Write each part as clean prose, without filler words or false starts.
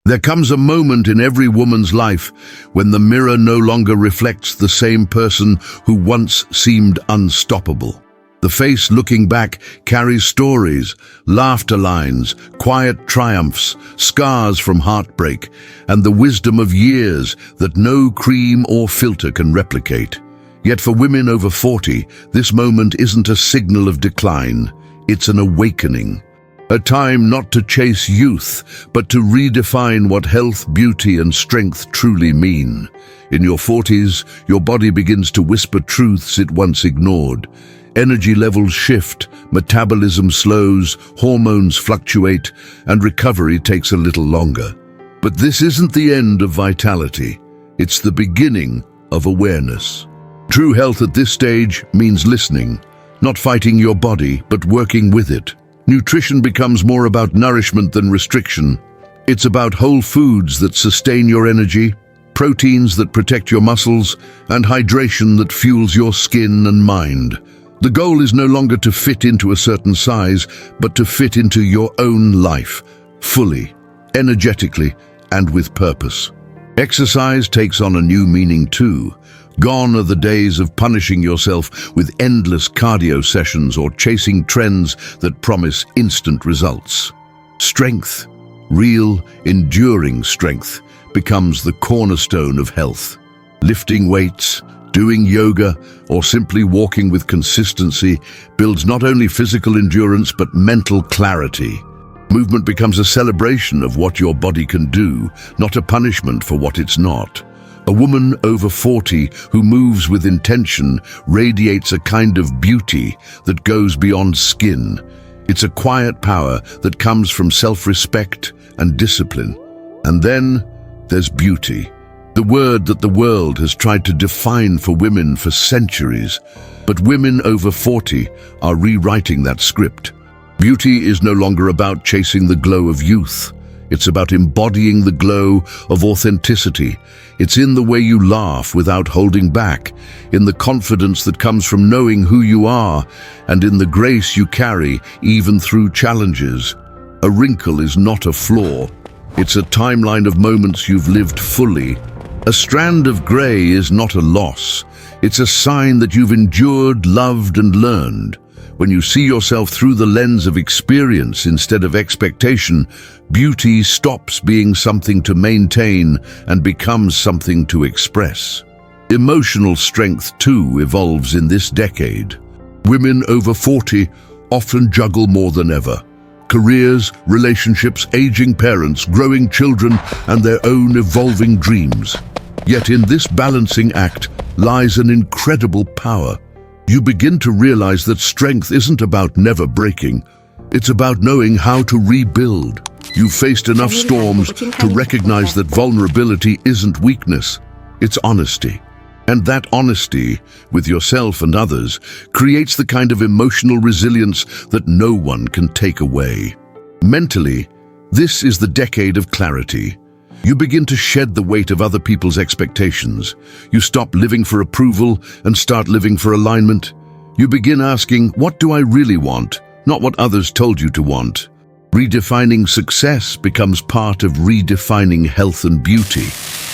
There comes a moment in every woman's life when the mirror no longer reflects the same person who once seemed unstoppable. The face looking back carries stories, laughter lines, quiet triumphs, scars from heartbreak, and the wisdom of years that no cream or filter can replicate. Yet for women over 40, this moment isn't a signal of decline, it's an awakening. A time not to chase youth, but to redefine what health, beauty, and strength truly mean. In your 40s, your body begins to whisper truths it once ignored. Energy levels shift, metabolism slows, hormones fluctuate, and recovery takes a little longer. But this isn't the end of vitality. It's the beginning of awareness. True health at this stage means listening, not fighting your body, but working with it. Nutrition becomes more about nourishment than restriction. It's about whole foods that sustain your energy, proteins that protect your muscles, and hydration that fuels your skin and mind. The goal is no longer to fit into a certain size, but to fit into your own life, fully, energetically, and with purpose. Exercise takes on a new meaning too. Gone are the days of punishing yourself with endless cardio sessions or chasing trends that promise instant results. Strength, real, enduring strength, becomes the cornerstone of health. Lifting weights, doing yoga, or simply walking with consistency builds not only physical endurance but mental clarity. Movement becomes a celebration of what your body can do, not a punishment for what it's not. A woman over 40 who moves with intention radiates a kind of beauty that goes beyond skin. It's a quiet power that comes from self-respect and discipline. And then there's beauty. The word that the world has tried to define for women for centuries, but women over 40 are rewriting that script. Beauty is no longer about chasing the glow of youth. It's about embodying the glow of authenticity. It's in the way you laugh without holding back, in the confidence that comes from knowing who you are, and in the grace you carry even through challenges. A wrinkle is not a flaw. It's a timeline of moments you've lived fully. A strand of grey is not a loss. It's a sign that you've endured, loved, and learned. When you see yourself through the lens of experience instead of expectation, beauty stops being something to maintain and becomes something to express. Emotional strength, too, evolves in this decade. Women over 40 often juggle more than ever. Careers, relationships, aging parents, growing children, and their own evolving dreams. Yet in this balancing act lies an incredible power. You begin to realize that strength isn't about never breaking. It's about knowing how to rebuild. You've faced enough storms to recognize that vulnerability isn't weakness, it's honesty. And that honesty, with yourself and others, creates the kind of emotional resilience that no one can take away. Mentally, this is the decade of clarity. You begin to shed the weight of other people's expectations. You stop living for approval and start living for alignment. You begin asking, what do I really want, not what others told you to want? Redefining success becomes part of redefining health and beauty.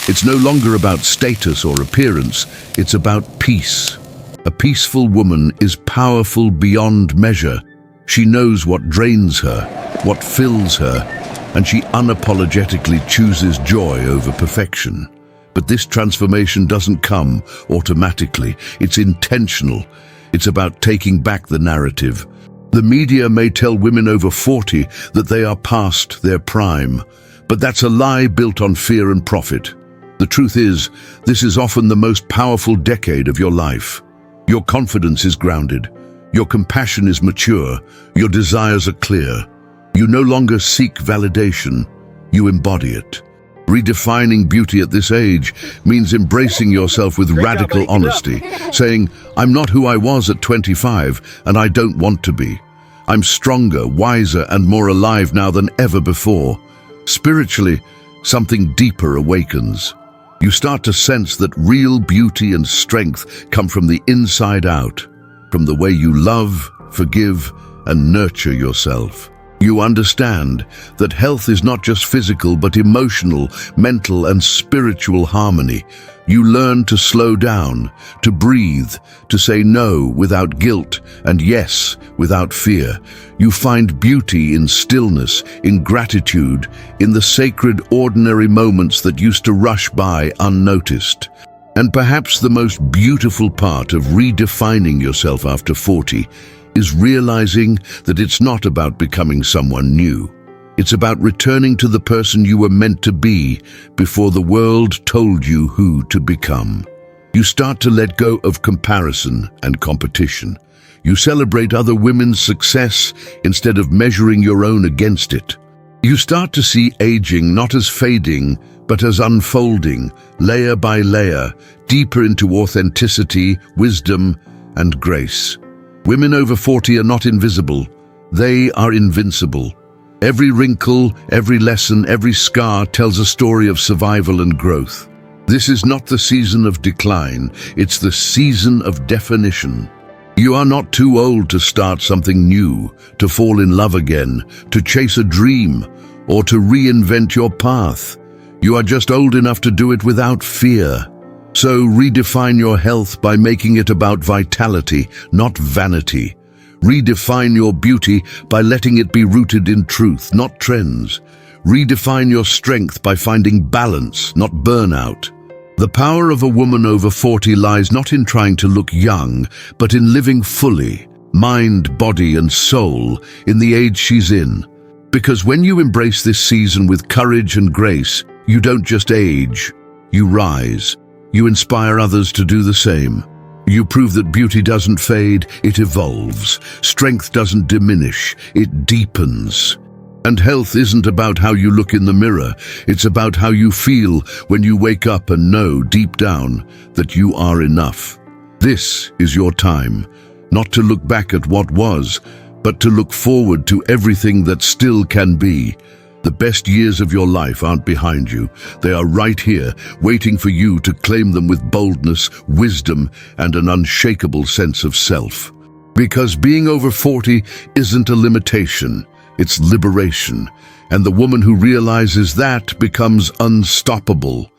It's no longer about status or appearance, it's about peace. A peaceful woman is powerful beyond measure. She knows what drains her, what fills her, and she unapologetically chooses joy over perfection. But this transformation doesn't come automatically. It's intentional. It's about taking back the narrative. The media may tell women over 40 that they are past their prime, but that's a lie built on fear and profit. The truth is, this is often the most powerful decade of your life. Your confidence is grounded. Your compassion is mature. Your desires are clear. You no longer seek validation, you embody it. Redefining beauty at this age means embracing yourself with radical honesty, saying, I'm not who I was at 25, and I don't want to be. I'm stronger, wiser, and more alive now than ever before. Spiritually, something deeper awakens. You start to sense that real beauty and strength come from the inside out, from the way you love, forgive, and nurture yourself. You understand that health is not just physical but emotional, mental and spiritual harmony. You learn to slow down, to breathe, to say no without guilt and yes without fear. You find beauty in stillness, in gratitude, in the sacred ordinary moments that used to rush by unnoticed. And perhaps the most beautiful part of redefining yourself after 40 is realizing that it's not about becoming someone new. It's about returning to the person you were meant to be before the world told you who to become. You start to let go of comparison and competition. You celebrate other women's success instead of measuring your own against it. You start to see aging not as fading, but as unfolding, layer by layer, deeper into authenticity, wisdom, and grace. Women over 40 are not invisible. They are invincible. Every wrinkle, every lesson, every scar tells a story of survival and growth. This is not the season of decline, it's the season of definition. You are not too old to start something new, to fall in love again, to chase a dream, or to reinvent your path. You are just old enough to do it without fear. So redefine your health by making it about vitality, not vanity. Redefine your beauty by letting it be rooted in truth, not trends. Redefine your strength by finding balance, not burnout. The power of a woman over 40 lies not in trying to look young, but in living fully, mind, body, and soul, in the age she's in. Because when you embrace this season with courage and grace, you don't just age, you rise. You inspire others to do the same. You prove that beauty doesn't fade, it evolves. Strength doesn't diminish, it deepens. And health isn't about how you look in the mirror, it's about how you feel when you wake up and know deep down that you are enough. This is your time, not to look back at what was, but to look forward to everything that still can be. The best years of your life aren't behind you. They are right here, waiting for you to claim them with boldness, wisdom, and an unshakable sense of self. Because being over 40 isn't a limitation, it's liberation. And the woman who realizes that becomes unstoppable.